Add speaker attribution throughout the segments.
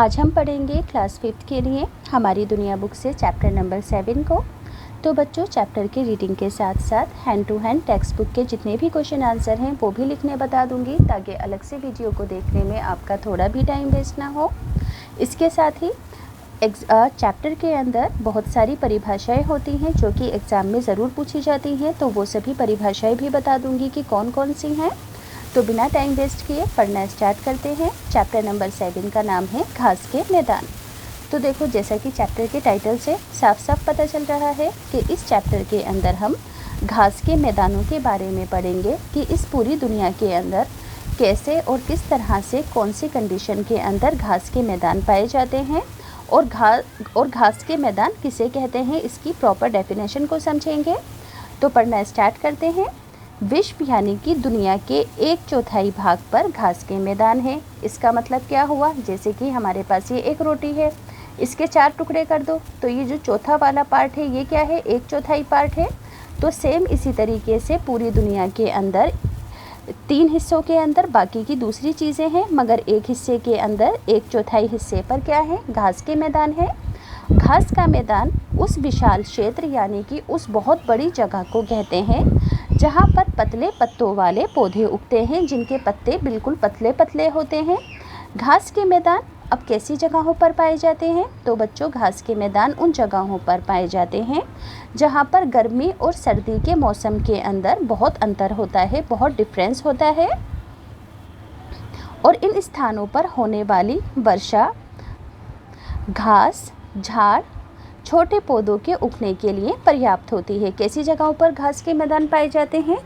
Speaker 1: आज हम पढ़ेंगे क्लास 5th के लिए हमारी दुनिया बुक से चैप्टर नंबर 7 को। तो बच्चों, चैप्टर के रीडिंग के साथ साथ hand to hand textbook के जितने भी क्वेश्चन आंसर हैं वो भी लिखने बता दूंगी, ताकि अलग से वीडियो को देखने में आपका थोड़ा भी टाइम वेस्ट ना हो। इसके साथ ही चैप्टर के अंदर बहुत सारी परिभाषाएं होती हैं जो कि एग्ज़ाम में ज़रूर पूछी जाती हैं, तो वो सभी परिभाषाएं भी बता दूंगी कि कौन कौन सी हैं। तो बिना टाइम वेस्ट किए पढ़ना स्टार्ट करते हैं। चैप्टर नंबर 7 का नाम है घास के मैदान। तो देखो, जैसा कि चैप्टर के टाइटल से साफ साफ पता चल रहा है कि इस चैप्टर के अंदर हम घास के मैदानों के बारे में पढ़ेंगे कि इस पूरी दुनिया के अंदर कैसे और किस तरह से कौन सी कंडीशन के अंदर घास के मैदान पाए जाते हैं, और घास के मैदान किसे कहते हैं, इसकी प्रॉपर डेफिनेशन को समझेंगे। तो पढ़ना स्टार्ट करते हैं। विश्व यानी कि दुनिया के 1/4 भाग पर घास के मैदान है। इसका मतलब क्या हुआ? जैसे कि हमारे पास ये एक रोटी है, इसके 4 टुकड़े कर दो, तो ये जो चौथा वाला पार्ट है ये क्या है? 1/4 पार्ट है। तो सेम इसी तरीके से पूरी दुनिया के अंदर 3 हिस्सों के अंदर बाकी की दूसरी चीज़ें हैं, मगर एक हिस्से के अंदर 1/4 हिस्से पर क्या है? घास के मैदान है। घास का मैदान उस विशाल क्षेत्र यानी कि उस बहुत बड़ी जगह को कहते हैं जहाँ पर पतले पत्तों वाले पौधे उगते हैं, जिनके पत्ते बिल्कुल पतले पतले होते हैं। घास के मैदान अब कैसी जगहों पर पाए जाते हैं? तो बच्चों, घास के मैदान उन जगहों पर पाए जाते हैं जहाँ पर गर्मी और सर्दी के मौसम के अंदर बहुत अंतर होता है, बहुत डिफरेंस होता है, और इन स्थानों पर होने वाली वर्षा घास, झाड़, छोटे पौधों के उगने के लिए पर्याप्त होती है। कैसी जगहों पर घास के मैदान पाए जाते हैं?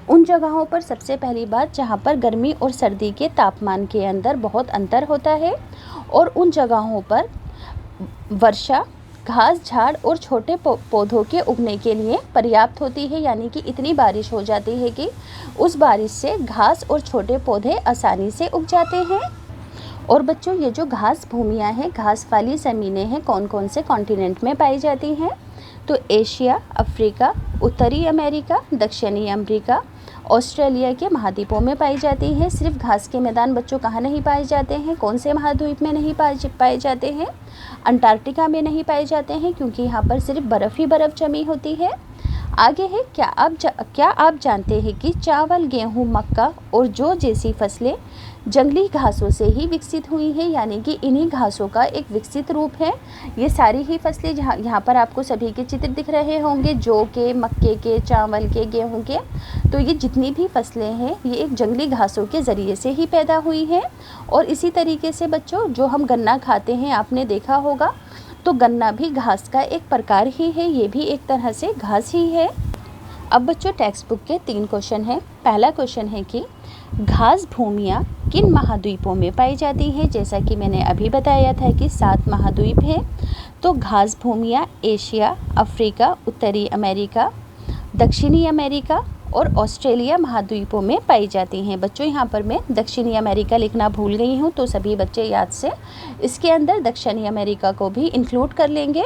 Speaker 1: उन जगहों पर सबसे पहली बात जहाँ पर गर्मी और सर्दी के तापमान के अंदर बहुत अंतर होता है, और उन जगहों पर वर्षा घास, झाड़ और छोटे पौधों के उगने के लिए पर्याप्त होती है, यानी कि इतनी बारिश हो जाती है कि उस बारिश से घास और छोटे पौधे आसानी से उग जाते हैं। और बच्चों, ये जो घास भूमियाँ हैं, घास वाली ज़मीनें हैं, कौन कौन से कॉन्टिनेंट में पाई जाती हैं? तो एशिया, अफ्रीका, उत्तरी अमेरिका, दक्षिणी अमेरिका, ऑस्ट्रेलिया के महाद्वीपों में पाई जाती हैं। सिर्फ घास के मैदान बच्चों कहाँ नहीं पाए जाते हैं? कौन से महाद्वीप में नहीं पाए जाते हैं? अंटार्कटिका में नहीं पाए जाते हैं, क्योंकि यहाँ पर सिर्फ बर्फ़ ही बर्फ़ जमी होती है। आगे है, क्या आप जानते हैं कि चावल, गेहूँ, मक्का और जौ जैसी फसलें जंगली घासों से ही विकसित हुई हैं, यानी कि इन्हीं घासों का एक विकसित रूप है। ये सारी ही फसलें यहाँ पर आपको सभी के चित्र दिख रहे होंगे, जौ के, मक्के के, चावल के, गेहूं के। तो ये जितनी भी फसलें हैं ये एक जंगली घासों के ज़रिए से ही पैदा हुई हैं। और इसी तरीके से बच्चों, जो हम गन्ना खाते हैं, आपने देखा होगा, तो गन्ना भी घास का एक प्रकार ही है, ये भी एक तरह से घास ही है। अब बच्चों, टेक्स्ट बुक के 3 क्वेश्चन हैं। पहला क्वेश्चन है कि घास भूमियाँ किन महाद्वीपों में पाई जाती हैं? जैसा कि मैंने अभी बताया था कि 7 महाद्वीप हैं। तो घास भूमियाँ एशिया, अफ्रीका, उत्तरी अमेरिका, दक्षिणी अमेरिका और ऑस्ट्रेलिया महाद्वीपों में पाई जाती हैं। बच्चों, यहाँ पर मैं दक्षिणी अमेरिका लिखना भूल गई हूँ, तो सभी बच्चे याद से इसके अंदर दक्षिणी अमेरिका को भी इंक्लूड कर लेंगे।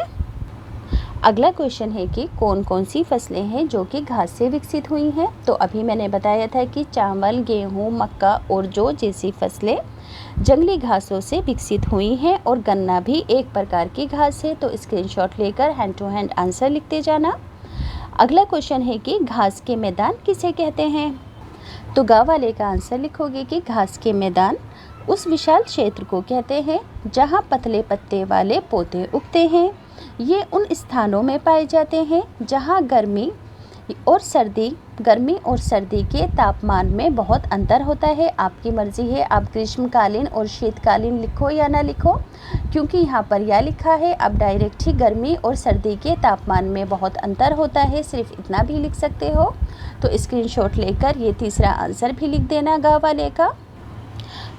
Speaker 1: अगला क्वेश्चन है कि कौन कौन सी फसलें हैं जो कि घास से विकसित हुई हैं? तो अभी मैंने बताया था कि चावल, गेहूँ, मक्का और जौ जैसी फसलें जंगली घासों से विकसित हुई हैं, और गन्ना भी एक प्रकार की घास है। तो स्क्रीनशॉट लेकर हैंड टू हैंड आंसर लिखते जाना। अगला क्वेश्चन है कि घास के मैदान किसे कहते हैं? तो गा वाले का आंसर लिखोगे कि घास के मैदान उस विशाल क्षेत्र को कहते हैं जहाँ पतले पत्ते वाले पौधे उगते हैं। ये उन स्थानों में पाए जाते हैं जहाँ गर्मी और सर्दी के तापमान में बहुत अंतर होता है। आपकी मर्ज़ी है, आप ग्रीष्मकालीन और शीतकालीन लिखो या ना लिखो, क्योंकि यहाँ पर यह लिखा है। आप डायरेक्ट ही गर्मी और सर्दी के तापमान में बहुत अंतर होता है, सिर्फ इतना भी लिख सकते हो। तो स्क्रीनशॉट लेकर ये तीसरा आंसर भी लिख देना गा वाले का।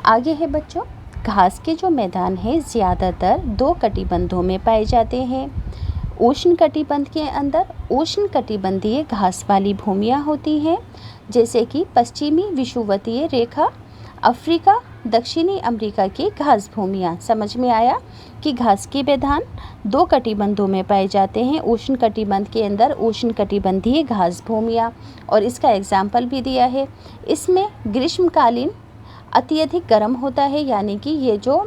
Speaker 1: आगे है बच्चों, घास के जो मैदान हैं ज़्यादातर 2 कटिबंधों में पाए जाते हैं। उष्ण कटिबंध के अंदर उष्णकटिबंधीय घास वाली भूमियाँ होती हैं, जैसे कि पश्चिमी विषुवतीय रेखा, अफ्रीका, दक्षिणी अमेरिका की घास भूमियाँ। समझ में आया कि घास के मैदान 2 कटिबंधों में पाए जाते हैं। उष्ण कटिबंध के अंदर उष्णकटिबंधीय घास भूमियाँ, और इसका एग्जाम्पल भी दिया है। इसमें ग्रीष्मकालीन अत्यधिक गर्म होता है, यानी कि ये जो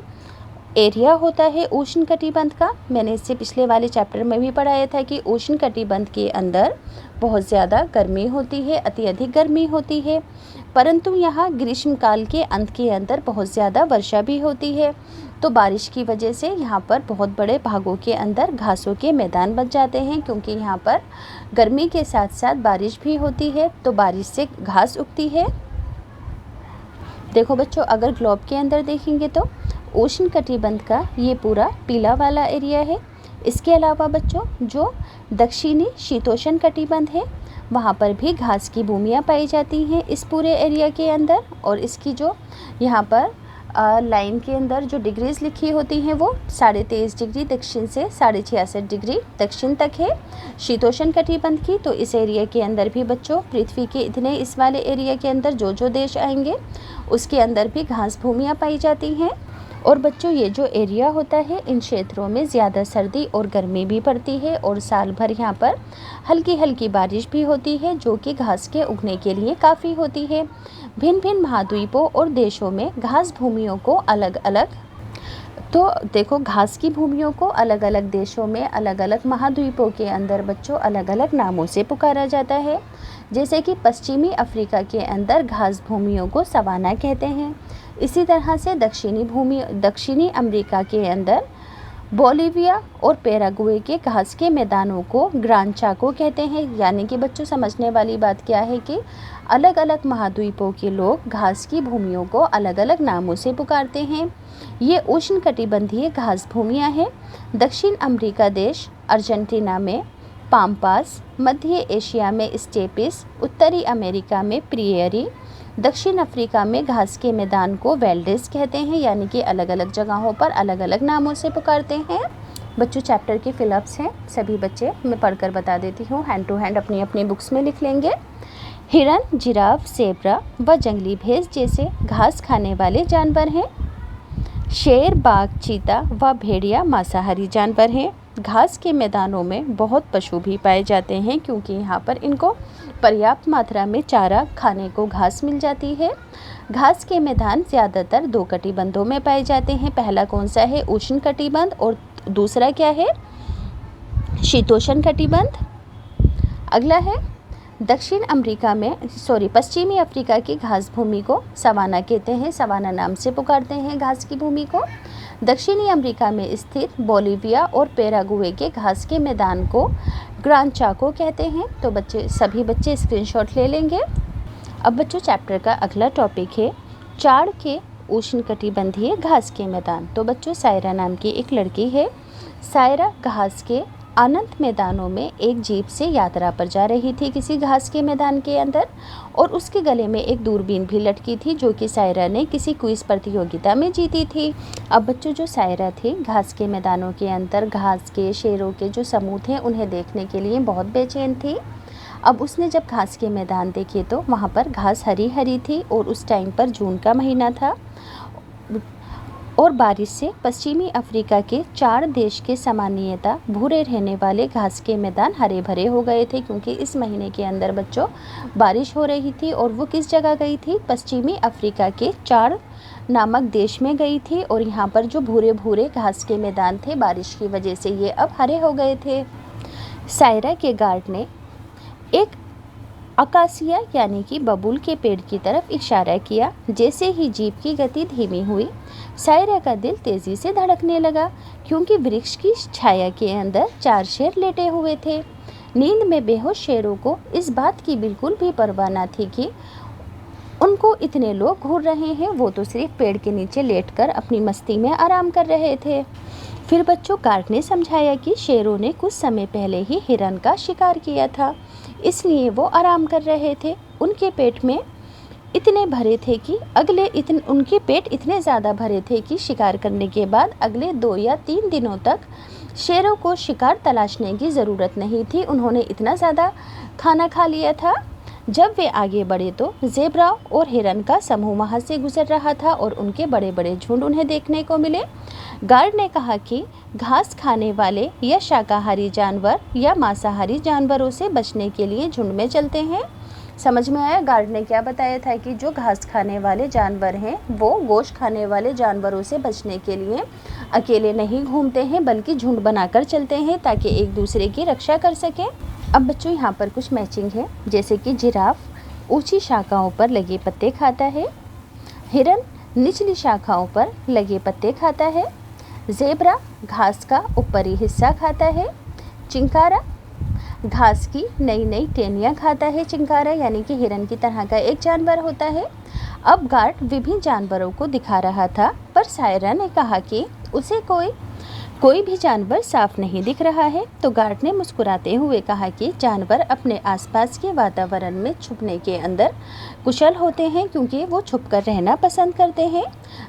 Speaker 1: एरिया होता है उष्णकटिबंध का, मैंने इससे पिछले वाले चैप्टर में भी पढ़ाया था कि उष्णकटिबंध के अंदर बहुत ज़्यादा गर्मी होती है, अत्यधिक गर्मी होती है, परंतु यहाँ ग्रीष्मकाल के अंत के अंदर बहुत ज़्यादा वर्षा भी होती है। तो बारिश की वजह से यहाँ पर बहुत बड़े भागों के अंदर घासों के मैदान बच जाते हैं, क्योंकि यहाँ पर गर्मी के साथ साथ बारिश भी होती है, तो बारिश से घास उगती है। देखो बच्चों, अगर ग्लोब के अंदर देखेंगे तो उष्णकटिबंध का ये पूरा पीला वाला एरिया है। इसके अलावा बच्चों जो दक्षिणी शीतोष्ण कटिबंध है वहाँ पर भी घास की भूमियाँ पाई जाती हैं इस पूरे एरिया के अंदर। और इसकी जो यहाँ पर लाइन के अंदर जो डिग्रीज लिखी होती हैं वो 23.5 डिग्री दक्षिण से 66.5 डिग्री दक्षिण तक है शीतोष्ण कटिबंध की। तो इस एरिया के अंदर भी बच्चों पृथ्वी के इतने इस वाले एरिया के अंदर जो देश आएंगे उसके अंदर भी घास भूमियाँ पाई जाती हैं। और बच्चों ये जो एरिया होता है इन क्षेत्रों में ज़्यादा सर्दी और गर्मी भी पड़ती है और साल भर यहाँ पर हल्की हल्की बारिश भी होती है, जो कि घास के उगने के लिए काफ़ी होती है। भिन्न भिन्न महाद्वीपों और देशों में घास भूमियों को अलग अलग, तो देखो घास की भूमियों को अलग अलग देशों में अलग अलग महाद्वीपों के अंदर बच्चों अलग अलग नामों से पुकारा जाता है। जैसे कि पश्चिमी अफ्रीका के अंदर घास भूमियों को सवाना कहते हैं। इसी तरह से दक्षिणी अमेरिका के अंदर बोलिविया और पैराग्वे के घास के मैदानों को ग्रान चाको कहते हैं। यानी कि बच्चों समझने वाली बात क्या है कि अलग अलग महाद्वीपों के लोग घास की भूमियों को अलग अलग नामों से पुकारते हैं। ये उष्णकटिबंधीय घास भूमियाँ हैं। दक्षिण अमेरिका देश अर्जेंटीना में पाम्पास, मध्य एशिया में स्टेपिस, उत्तरी अमेरिका में प्रियरी, दक्षिण अफ्रीका में घास के मैदान को वेल्डेस कहते हैं। यानी कि अलग अलग जगहों पर अलग अलग नामों से पुकारते हैं। बच्चों चैप्टर के फिलअप्स हैं, सभी बच्चे मैं पढ़कर बता देती हूँ, हैंड टू हैंड अपनी अपनी बुक्स में लिख लेंगे। हिरन, जिराफ, ज़ेब्रा व जंगली भैंस जैसे घास खाने वाले जानवर हैं। शेर, बाघ, चीता व भेड़िया मांसाहारी जानवर हैं। घास के मैदानों में बहुत पशु भी पाए जाते हैं, क्योंकि यहाँ पर इनको पर्याप्त मात्रा में चारा खाने को घास मिल जाती है। घास के मैदान ज़्यादातर 2 कटिबंधों में पाए जाते हैं। पहला कौन सा है? उष्ण कटिबंध, और दूसरा क्या है? शीतोष्ण कटिबंध। अगला है पश्चिमी अफ्रीका की घास भूमि को सवाना कहते हैं, सवाना नाम से पुकारते हैं घास की भूमि को। दक्षिणी अमेरिका में स्थित बोलिविया और पैराग्वे के घास के मैदान को ग्रान चाको कहते हैं। तो सभी बच्चे स्क्रीनशॉट ले लेंगे। अब बच्चों चैप्टर का अगला टॉपिक है चाड़ के उष्णकटिबंधीय घास के मैदान। तो बच्चों सायरा नाम की एक लड़की है। सायरा घास के अनंत मैदानों में एक जीप से यात्रा पर जा रही थी किसी घास के मैदान के अंदर, और उसके गले में एक दूरबीन भी लटकी थी जो कि सायरा ने किसी क्विज प्रतियोगिता में जीती थी। अब बच्चों जो सायरा थी घास के मैदानों के अंदर घास के शेरों के जो समूह थे उन्हें देखने के लिए बहुत बेचैन थी। अब उसने जब घास के मैदान देखे तो वहाँ पर घास हरी हरी थी और उस टाइम पर जून का महीना था और बारिश से पश्चिमी अफ्रीका के 4 देश के सामान्यतः भूरे रहने वाले घास के मैदान हरे भरे हो गए थे, क्योंकि इस महीने के अंदर बच्चों बारिश हो रही थी। और वो किस जगह गई थी? पश्चिमी अफ्रीका के 4 नामक देश में गई थी, और यहाँ पर जो भूरे भूरे घास के मैदान थे बारिश की वजह से ये अब हरे हो गए थे। सायरा के गार्ड ने एक अकासिया यानी कि बबूल के पेड़ की तरफ इशारा किया। जैसे ही जीप की गति धीमी हुई सायरा का दिल तेज़ी से धड़कने लगा, क्योंकि वृक्ष की छाया के अंदर 4 शेर लेटे हुए थे। नींद में बेहोश शेरों को इस बात की बिल्कुल भी परवाह न थी कि उनको इतने लोग घूर रहे हैं, वो तो सिर्फ पेड़ के नीचे लेटकर अपनी मस्ती में आराम कर रहे थे। फिर बच्चों गार्ड ने समझाया कि शेरों ने कुछ समय पहले ही हिरन का शिकार किया था, इसलिए वो आराम कर रहे थे। उनके पेट में इतने भरे थे कि उनके पेट इतने ज़्यादा भरे थे कि शिकार करने के बाद अगले 2 या 3 दिनों तक शेरों को शिकार तलाशने की ज़रूरत नहीं थी। उन्होंने इतना ज़्यादा खाना खा लिया था। जब वे आगे बढ़े तो ज़ेब्रा और हिरन का समूह वहाँ से गुजर रहा था और उनके बड़े बड़े झुंड उन्हें देखने को मिले। गार्ड ने कहा कि घास खाने वाले या शाकाहारी जानवर या मांसाहारी जानवरों से बचने के लिए झुंड में चलते हैं। समझ में आया? गार्ड ने क्या बताया था कि जो घास खाने वाले जानवर हैं वो गोश्त खाने वाले जानवरों से बचने के लिए अकेले नहीं घूमते हैं बल्कि झुंड बनाकर चलते हैं ताकि एक दूसरे की रक्षा कर सकें। अब बच्चों यहाँ पर कुछ मैचिंग है, जैसे कि जिराफ ऊंची शाखाओं पर लगे पत्ते खाता है, हिरन निचली शाखाओं पर लगे पत्ते खाता है, ज़ेब्रा घास का ऊपरी हिस्सा खाता है, चिंकारा घास की नई नई टहनियाँ खाता है। चिंकारा यानी कि हिरन की तरह का एक जानवर होता है। अब गार्ड विभिन्न जानवरों को दिखा रहा था, पर सायरा ने कहा कि उसे कोई भी जानवर साफ नहीं दिख रहा है। तो गार्ड ने मुस्कुराते हुए कहा कि जानवर अपने आसपास के वातावरण में छुपने के अंदर कुशल होते हैं क्योंकि वो छुपकर रहना पसंद करते हैं।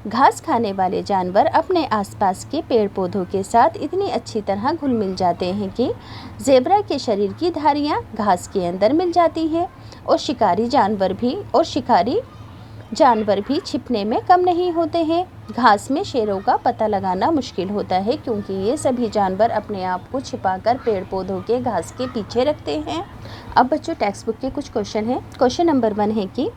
Speaker 1: घास खाने वाले जानवर अपने आसपास के पेड़ पौधों के साथ इतनी अच्छी तरह घुल मिल जाते हैं कि ज़ेब्रा के शरीर की धारियाँ घास के अंदर मिल जाती हैं और शिकारी जानवर भी छिपने में कम नहीं होते हैं। घास में शेरों का पता लगाना मुश्किल होता है क्योंकि ये सभी जानवर अपने आप को छिपाकर पेड़ पौधों के घास के पीछे रखते हैं। अब बच्चों टेक्स्ट बुक के कुछ क्वेश्चन हैं। क्वेश्चन नंबर 1 है कि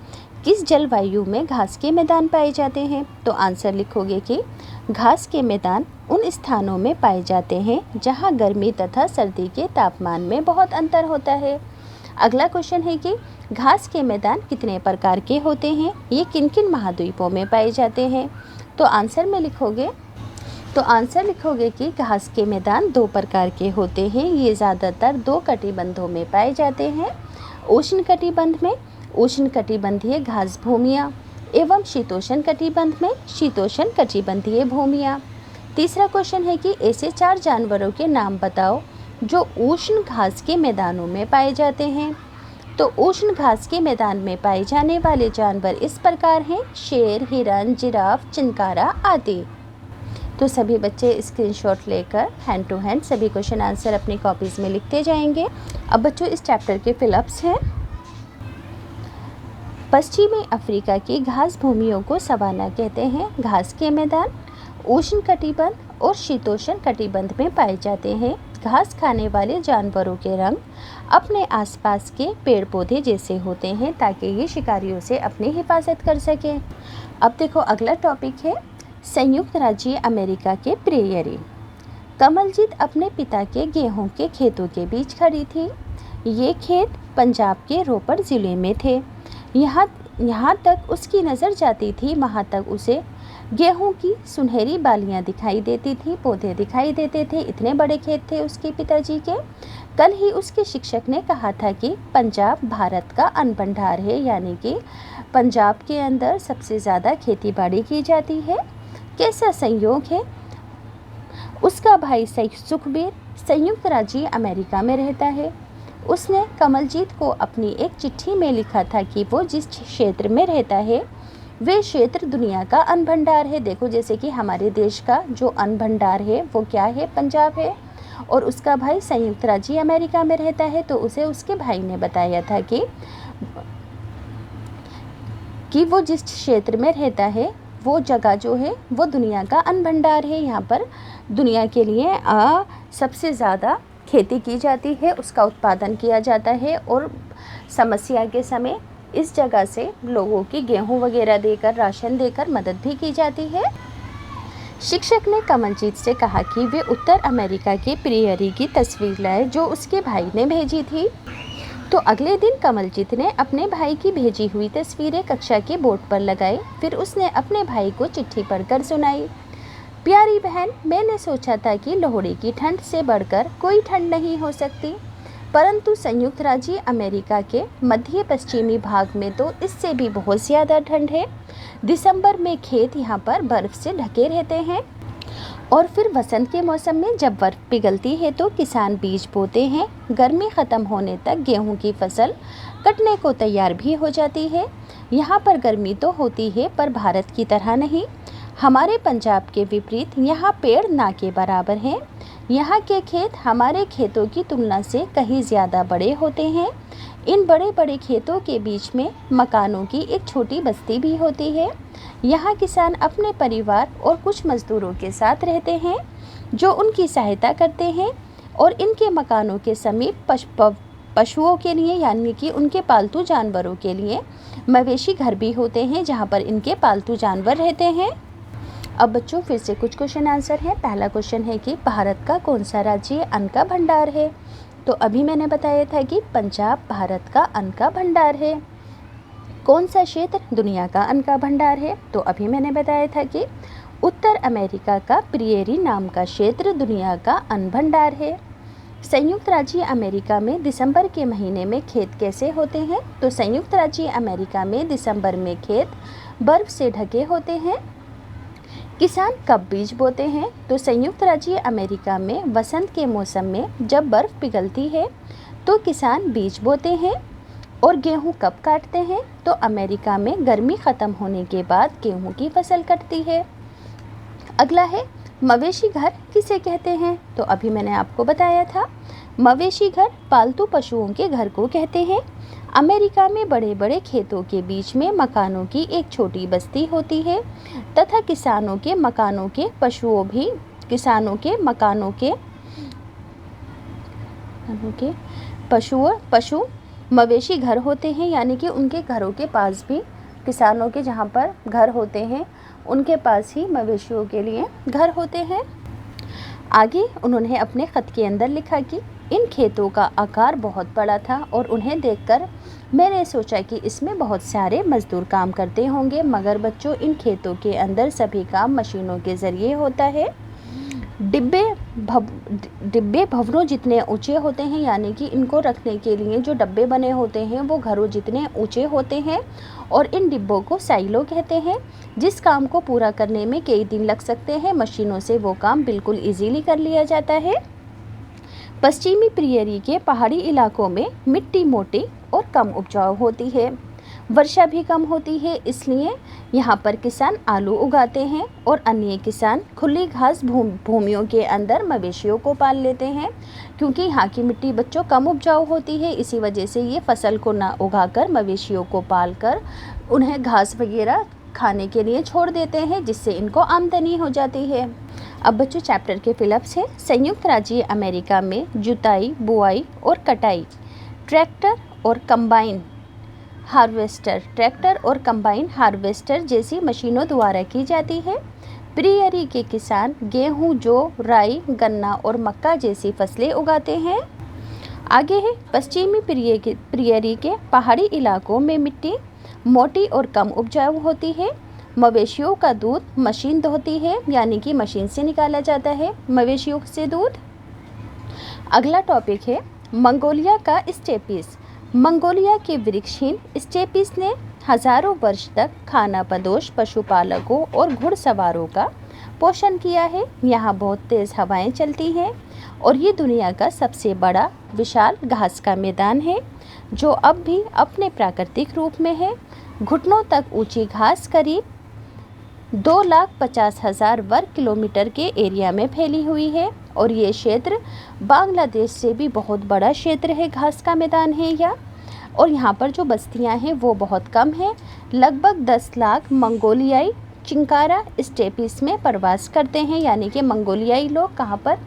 Speaker 1: किस जलवायु में घास के मैदान पाए जाते हैं? तो आंसर लिखोगे कि घास के मैदान उन स्थानों में पाए जाते हैं जहाँ गर्मी तथा सर्दी के तापमान में बहुत अंतर होता है। अगला क्वेश्चन है कि घास के मैदान कितने प्रकार के होते हैं? ये किन किन महाद्वीपों में पाए जाते हैं? तो आंसर लिखोगे कि घास के मैदान 2 प्रकार के होते हैं। ये ज़्यादातर 2 कटिबंधों में पाए जाते हैं, उष्णकटिबंध में उष्णकटिबंधीय घास भूमियाँ एवं शीतोष्ण कटिबंध में शीतोष्ण कटिबंधीय भूमियाँ। तीसरा क्वेश्चन है कि ऐसे 4 जानवरों के नाम बताओ जो उष्ण घास के मैदानों में पाए जाते हैं। तो उष्ण घास के मैदान में पाए जाने वाले जानवर इस प्रकार हैं: शेर, हिरन, जिराफ, चिंकारा आदि। तो सभी बच्चे स्क्रीनशॉट लेकर हैंड टू हैंड सभी क्वेश्चन आंसर अपनी कॉपीज़ में लिखते जाएंगे। अब बच्चों इस चैप्टर के फिलअप्स हैं। पश्चिमी अफ्रीका की घास भूमियों को सवाना कहते हैं। घास के मैदान उष्ण कटिबंध और शीतोष्ण कटिबंध में पाए जाते हैं। घास खाने वाले जानवरों के रंग अपने आसपास के पेड़ पौधे जैसे होते हैं ताकि ये शिकारियों से अपनी हिफाजत कर सकें। अब देखो अगला टॉपिक है संयुक्त राज्य अमेरिका के प्रेयरी। कमलजीत अपने पिता के गेहूं के खेतों के बीच खड़ी थी। ये खेत पंजाब के रोपड़ ज़िले में थे। यहाँ तक उसकी नज़र जाती थी वहाँ तक उसे गेहूं की सुनहरी बालियां दिखाई देती थी, पौधे दिखाई देते थे। इतने बड़े खेत थे उसके पिताजी के। कल ही उसके शिक्षक ने कहा था कि पंजाब भारत का अन्न भंडार है, यानी कि पंजाब के अंदर सबसे ज़्यादा खेती बाड़ी की जाती है। कैसा संयोग है, उसका भाई सुखबीर संयुक्त राज्य अमेरिका में रहता है। उसने कमलजीत को अपनी एक चिट्ठी में लिखा था कि वो जिस क्षेत्र में रहता है वे क्षेत्र दुनिया का अन्न भंडार है। देखो जैसे कि हमारे देश का जो अन्न भंडार है वो क्या है, पंजाब है, और उसका भाई संयुक्त राज्य अमेरिका में रहता है। तो उसे उसके भाई ने बताया था कि वो जिस क्षेत्र में रहता है वो जगह जो है वो दुनिया का अन्न भंडार है। यहाँ पर दुनिया के लिए सबसे ज़्यादा खेती की जाती है, उसका उत्पादन किया जाता है और समस्या के समय इस जगह से लोगों की गेहूं वगैरह देकर, राशन देकर मदद भी की जाती है। शिक्षक ने कमलजीत से कहा कि वे उत्तर अमेरिका के प्रेयरी की तस्वीर लाए जो उसके भाई ने भेजी थी। तो अगले दिन कमलजीत ने अपने भाई की भेजी हुई तस्वीरें कक्षा के बोर्ड पर लगाई। फिर उसने अपने भाई को चिट्ठी पढ़कर सुनाई। प्यारी बहन, मैंने सोचा था कि लोहड़ी की ठंड से बढ़कर कोई ठंड नहीं हो सकती, परंतु संयुक्त राज्य अमेरिका के मध्य पश्चिमी भाग में तो इससे भी बहुत ज़्यादा ठंड है। दिसंबर में खेत यहाँ पर बर्फ़ से ढके रहते हैं और फिर वसंत के मौसम में जब बर्फ़ पिघलती है तो किसान बीज बोते हैं। गर्मी ख़त्म होने तक गेहूं की फसल कटने को तैयार भी हो जाती है। यहाँ पर गर्मी तो होती है पर भारत की तरह नहीं। हमारे पंजाब के विपरीत यहाँ पेड़ ना के बराबर हैं। यहाँ के खेत हमारे खेतों की तुलना से कहीं ज़्यादा बड़े होते हैं। इन बड़े बड़े खेतों के बीच में मकानों की एक छोटी बस्ती भी होती है। यहाँ किसान अपने परिवार और कुछ मज़दूरों के साथ रहते हैं जो उनकी सहायता करते हैं और इनके मकानों के समीप पशुओं के लिए यानी कि उनके पालतू जानवरों के लिए मवेशी घर भी होते हैं जहाँ पर इनके पालतू जानवर रहते हैं। अब बच्चों फिर से कुछ क्वेश्चन आंसर हैं। पहला क्वेश्चन है कि भारत का कौन सा राज्य अन्न का भंडार है? तो अभी मैंने बताया था कि पंजाब भारत का अन्न का भंडार है। कौन सा क्षेत्र दुनिया का अन्न का भंडार है? तो अभी मैंने बताया था कि उत्तर अमेरिका का प्रियरी नाम का क्षेत्र दुनिया का अन्न भंडार है। संयुक्त राज्य अमेरिका में दिसंबर के महीने में खेत कैसे होते हैं? तो संयुक्त राज्य अमेरिका में दिसंबर में खेत बर्फ से ढके होते हैं। किसान कब बीज बोते हैं? तो संयुक्त राज्य अमेरिका में वसंत के मौसम में जब बर्फ़ पिघलती है तो किसान बीज बोते हैं। और गेहूं कब काटते हैं? तो अमेरिका में गर्मी ख़त्म होने के बाद गेहूं की फसल कटती है। अगला है मवेशी घर किसे कहते हैं? तो अभी मैंने आपको बताया था मवेशी घर पालतू पशुओं के घर को कहते हैं। अमेरिका में बड़े बड़े खेतों के बीच में मकानों की एक छोटी बस्ती होती है तथा किसानों के मकानों के पशुओं भी पशु मवेशी घर होते हैं यानी कि उनके घरों के पास भी किसानों के जहाँ पर घर होते हैं उनके पास ही मवेशियों के लिए घर होते हैं। आगे उन्होंने अपने ख़त के अंदर लिखा कि इन खेतों का आकार बहुत बड़ा था और उन्हें देखकर मैंने सोचा कि इसमें बहुत सारे मज़दूर काम करते होंगे, मगर बच्चों इन खेतों के अंदर सभी काम मशीनों के ज़रिए होता है। डिब्बे भवनों जितने ऊंचे होते हैं यानी कि इनको रखने के लिए जो डब्बे बने होते हैं वो घरों जितने ऊंचे होते हैं और इन डिब्बों को साइलो कहते हैं। जिस काम को पूरा करने में कई दिन लग सकते हैं मशीनों से वो काम बिल्कुल इजीली कर लिया जाता है। पश्चिमी प्रियरी के पहाड़ी इलाकों में मिट्टी मोटी और कम उपजाऊ होती है, वर्षा भी कम होती है, इसलिए यहाँ पर किसान आलू उगाते हैं और अन्य किसान खुली घास भूमियों के अंदर मवेशियों को पाल लेते हैं। क्योंकि यहाँ की मिट्टी बच्चों कम उपजाऊ होती है, इसी वजह से ये फसल को ना उगाकर मवेशियों को पाल कर उन्हें घास वगैरह खाने के लिए छोड़ देते हैं, जिससे इनको आमदनी हो जाती है। अब बच्चों चैप्टर के फिलअप्स हैं। संयुक्त राज्य अमेरिका में जुताई, बुआई और कटाई ट्रैक्टर और कंबाइन हार्वेस्टर जैसी मशीनों द्वारा की जाती है। प्रियरी के किसान गेहूं, जौ, राई, गन्ना और मक्का जैसी फसलें उगाते हैं। आगे है पश्चिमी प्रियरी के पहाड़ी इलाकों में मिट्टी मोटी और कम उपजाऊ होती है। मवेशियों का दूध मशीन दोहती है यानी कि मशीन से निकाला जाता है मवेशियों से दूध। अगला टॉपिक है मंगोलिया का स्टेपिस। मंगोलिया के वृक्षहीन स्टेपिस ने हजारों वर्ष तक खानाबदोश पशुपालकों और घुड़सवारों का पोषण किया है। यहाँ बहुत तेज़ हवाएं चलती हैं और ये दुनिया का सबसे बड़ा विशाल घास का मैदान है जो अब भी अपने प्राकृतिक रूप में है। घुटनों तक ऊंची घास करीब 2,50,000 वर्ग किलोमीटर के एरिया में फैली हुई है और ये क्षेत्र बांग्लादेश से भी बहुत बड़ा क्षेत्र है, घास का मैदान है यह। और यहाँ पर जो बस्तियाँ हैं वो बहुत कम हैं। लगभग 10 लाख मंगोलियाई चिंकारा स्टेपिस में प्रवास करते हैं यानी कि मंगोलियाई लोग कहाँ पर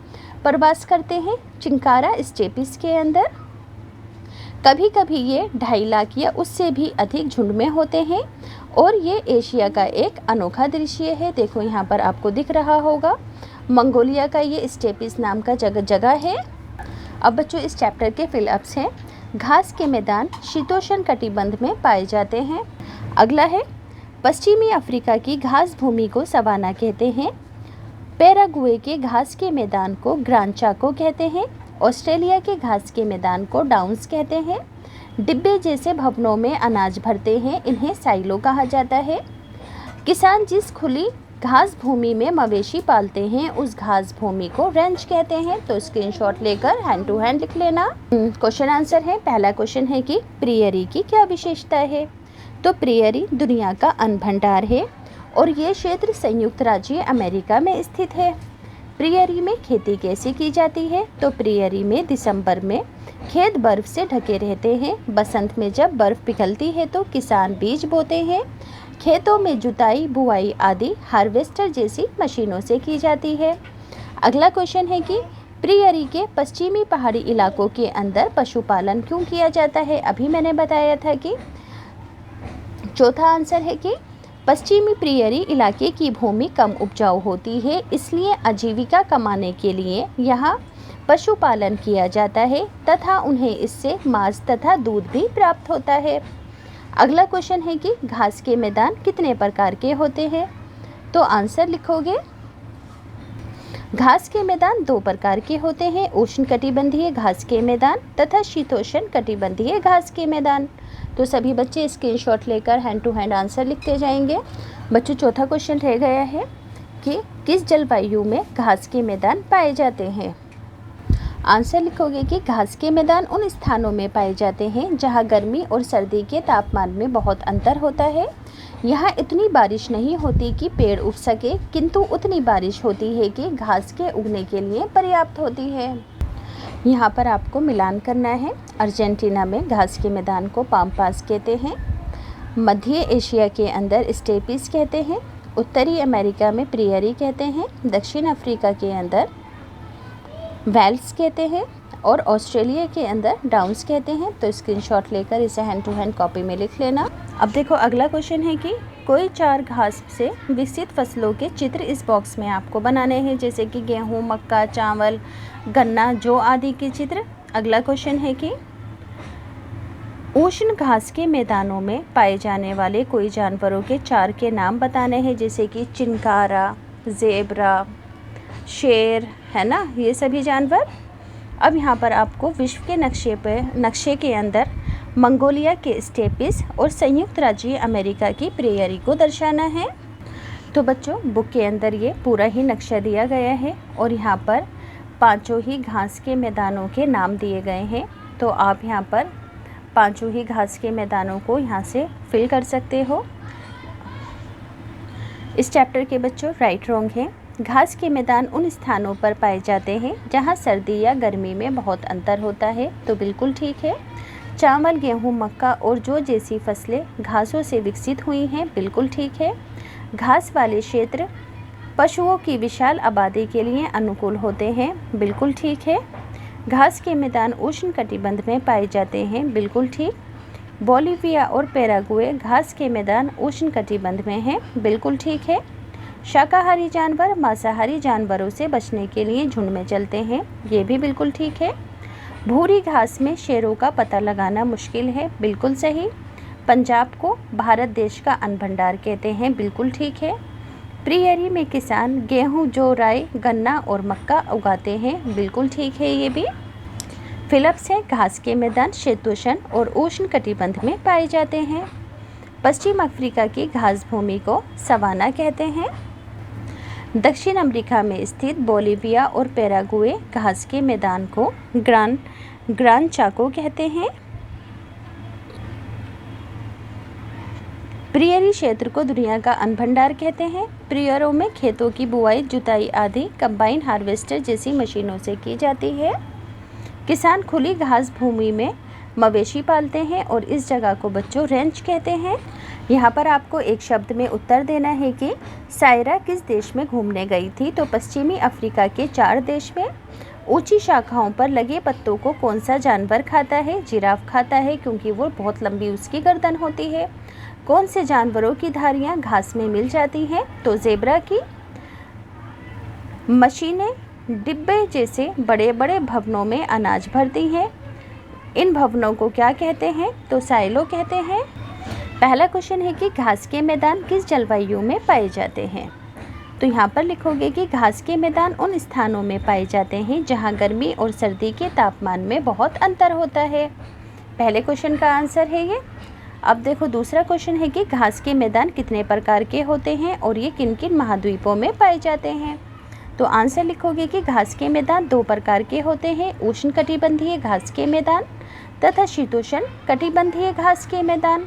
Speaker 1: प्रवास करते हैं? चिंकारा स्टेपिस के अंदर। कभी कभी ये 2.5 लाख या उससे भी अधिक झुंड में होते हैं और ये एशिया का एक अनोखा दृश्य है। देखो यहाँ पर आपको दिख रहा होगा मंगोलिया का ये स्टेपिस नाम का जगह है। अब बच्चों इस चैप्टर के फिलअप्स हैं। घास के मैदान शीतोष्ण कटिबंध में पाए जाते हैं। अगला है पश्चिमी अफ्रीका की घास भूमि को सवाना कहते हैं। पैराग्वे के घास के मैदान को ग्रांचा को कहते हैं। ऑस्ट्रेलिया के घास के मैदान को डाउन्स कहते हैं। डिब्बे जैसे भवनों में अनाज भरते हैं, इन्हें साइलो कहा जाता है। किसान जिस खुली घास भूमि में मवेशी पालते हैं उस घास भूमि को रेंज कहते हैं। तो स्क्रीनशॉट लेकर हैंड टू हैंड लिख लेना। क्वेश्चन आंसर है। पहला क्वेश्चन है कि प्रियरी की क्या विशेषता है? तो प्रियरी दुनिया का अन्न भंडार है और ये क्षेत्र संयुक्त राज्य अमेरिका में स्थित है। प्रियरी में खेती कैसे की जाती है? तो प्रियरी में दिसंबर में खेत बर्फ से ढके रहते हैं। बसंत में जब बर्फ पिघलती है तो किसान बीज बोते हैं। खेतों में जुताई, बुआई आदि हार्वेस्टर जैसी मशीनों से की जाती है। अगला क्वेश्चन है कि प्रियरी के पश्चिमी पहाड़ी इलाकों के अंदर पशुपालन क्यों किया जाता है? अभी मैंने बताया था कि चौथा आंसर है कि पश्चिमी प्रियरी इलाके की भूमि कम उपजाऊ होती है, इसलिए आजीविका कमाने के लिए यहाँ पशुपालन किया जाता है तथा उन्हें इससे मांस तथा दूध भी प्राप्त होता है। अगला क्वेश्चन है कि घास के मैदान कितने प्रकार के होते हैं? तो आंसर लिखोगे, घास के मैदान 2 प्रकार के होते हैं, उष्णकटिबंधीय घास के मैदान तथा शीतोष्ण कटिबंधीय घास के मैदान। तो सभी बच्चे स्क्रीनशॉट लेकर हैंड टू हैंड आंसर लिखते जाएंगे। बच्चों, चौथा क्वेश्चन रह गया है कि किस जलवायु में घास के मैदान पाए जाते हैं? आंसर लिखोगे कि घास के मैदान उन स्थानों में पाए जाते हैं जहां गर्मी और सर्दी के तापमान में बहुत अंतर होता है। यहाँ इतनी बारिश नहीं होती कि पेड़ उग सके, किंतु उतनी बारिश होती है कि घास के उगने के लिए पर्याप्त होती है। यहाँ पर आपको मिलान करना है। अर्जेंटीना में घास के मैदान को पाम्पास कहते हैं, मध्य एशिया के अंदर स्टेपीज कहते हैं, उत्तरी अमेरिका में प्रियरी कहते हैं, दक्षिण अफ्रीका के अंदर वेल्स कहते हैं और ऑस्ट्रेलिया के अंदर डाउन्स कहते हैं। तो स्क्रीनशॉट लेकर इसे हैंड टू हैंड कॉपी में लिख लेना। अब देखो, अगला क्वेश्चन है कि कोई 4 घास से विकसित फसलों के चित्र इस बॉक्स में आपको बनाने हैं, जैसे कि गेहूं, मक्का, चावल, गन्ना, जौ आदि के चित्र। अगला क्वेश्चन है कि उष्ण घास के मैदानों में पाए जाने वाले कोई जानवरों के 4 के नाम बताने हैं, जैसे कि चिनकारा, ज़ेब्रा, शेर, है ना, ये सभी जानवर। अब यहाँ पर आपको विश्व के नक्शे के अंदर मंगोलिया के स्टेपिस और संयुक्त राज्य अमेरिका की प्रेयरी को दर्शाना है। तो बच्चों, बुक के अंदर ये पूरा ही नक्शा दिया गया है और यहाँ पर 5 ही घास के मैदानों के नाम दिए गए हैं। तो आप यहाँ पर 5 ही घास के मैदानों को यहाँ से फिल कर सकते हो। इस चैप्टर के बच्चों राइट रॉन्ग हैं। घास के मैदान उन स्थानों पर पाए जाते हैं जहाँ सर्दी या गर्मी में बहुत अंतर होता है। तो बिल्कुल ठीक है। चावल, गेहूँ, मक्का और जौ जैसी फसलें घासों से विकसित हुई हैं। बिल्कुल ठीक है। घास वाले क्षेत्र पशुओं की विशाल आबादी के लिए अनुकूल होते हैं। बिल्कुल ठीक है। घास के मैदान उष्ण कटिबंध में पाए जाते हैं। बिल्कुल ठीक। बोलिविया और पैराग्वे घास के मैदान उष्ण कटिबंध में हैं। बिल्कुल ठीक है। शाकाहारी जानवर मांसाहारी जानवरों से बचने के लिए झुंड में चलते हैं। ये भी बिल्कुल ठीक है। भूरी घास में शेरों का पता लगाना मुश्किल है। बिल्कुल सही। पंजाब को भारत देश का अन्न भंडार कहते हैं। बिल्कुल ठीक है। प्रियरी में किसान गेहूं, जौ, राई, गन्ना और मक्का उगाते हैं। बिल्कुल ठीक है। ये भी फिलिप्स है। घास के मैदान शीतोष्ण और उष्ण कटिबंध में पाए जाते हैं। पश्चिम अफ्रीका की घास भूमि को सवाना कहते हैं। दक्षिण अमेरिका में स्थित बोलिविया और पैराग्वे घास के मैदान को ग्रान चाको कहते हैं। प्रियरी क्षेत्र को दुनिया का अन्न भंडार कहते हैं। प्रियरों में खेतों की बुआई, जुताई आदि कंबाइन हार्वेस्टर जैसी मशीनों से की जाती है। किसान खुली घास भूमि में मवेशी पालते हैं और इस जगह को बच्चों रेंच कहते हैं। यहाँ पर आपको एक शब्द में उत्तर देना है कि सायरा किस देश में घूमने गई थी। तो पश्चिमी अफ्रीका के 4 देश में। ऊंची शाखाओं पर लगे पत्तों को कौन सा जानवर खाता है? जिराफ खाता है, क्योंकि वो बहुत लंबी उसकी गर्दन होती है। कौन से जानवरों की धारियाँ घास में मिल जाती हैं? तो ज़ेब्रा की। मशीनें डिब्बे जैसे बड़े बड़े भवनों में अनाज भरती हैं। इन भवनों को क्या कहते हैं? तो साइलो कहते हैं। पहला क्वेश्चन है कि घास के मैदान किस जलवायु में पाए जाते हैं? तो यहाँ पर लिखोगे कि घास के मैदान उन स्थानों में पाए जाते हैं जहाँ गर्मी और सर्दी के तापमान में बहुत अंतर होता है। पहले क्वेश्चन का आंसर है ये। अब देखो, दूसरा क्वेश्चन है कि घास के मैदान कितने प्रकार के होते हैं और ये किन किन महाद्वीपों में पाए जाते हैं? तो आंसर लिखोगे कि घास के मैदान 2 प्रकार के होते हैं, उष्ण कटिबंधीय घास के मैदान तथा शीतोष्ण कटिबंधीय घास के मैदान।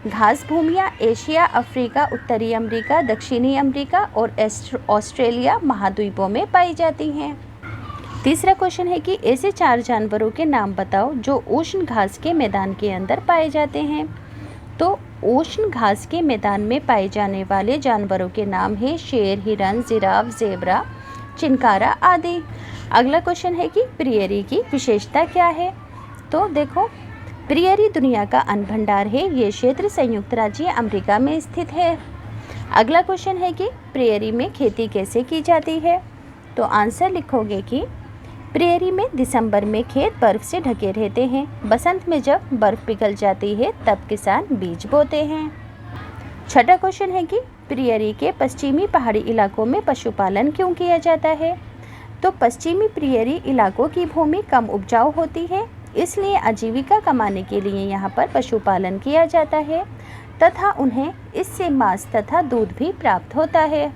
Speaker 1: घास भूमियाँ एशिया, अफ्रीका, उत्तरी अमेरिका, दक्षिणी अमेरिका और ऑस्ट्रेलिया महाद्वीपों में पाई जाती हैं। तीसरा क्वेश्चन है कि ऐसे 4 जानवरों के नाम बताओ जो उष्ण घास के मैदान के अंदर पाए जाते हैं। तो उष्ण घास के मैदान में पाए जाने वाले जानवरों के नाम हैं शेर, हिरन, जिराफ, ज़ेब्रा, चिनकारा आदि। अगला क्वेश्चन है कि प्रियरी की विशेषता क्या है। तो देखो, प्रियरी दुनिया का अन्न भंडार है। ये क्षेत्र संयुक्त राज्य अमेरिका में स्थित है। अगला क्वेश्चन है कि प्रियरी में खेती कैसे की जाती है। तो आंसर लिखोगे कि प्रियरी में दिसंबर में खेत बर्फ से ढके रहते हैं। बसंत में जब बर्फ पिघल जाती है तब किसान बीज बोते हैं। छठा क्वेश्चन है कि प्रियरी के पश्चिमी पहाड़ी इलाकों में पशुपालन क्यों किया जाता है। तो पश्चिमी प्रियरी इलाकों की भूमि कम उपजाऊ होती है, इसलिए आजीविका कमाने के लिए यहाँ पर पशुपालन किया जाता है तथा उन्हें इससे मांस तथा दूध भी प्राप्त होता है।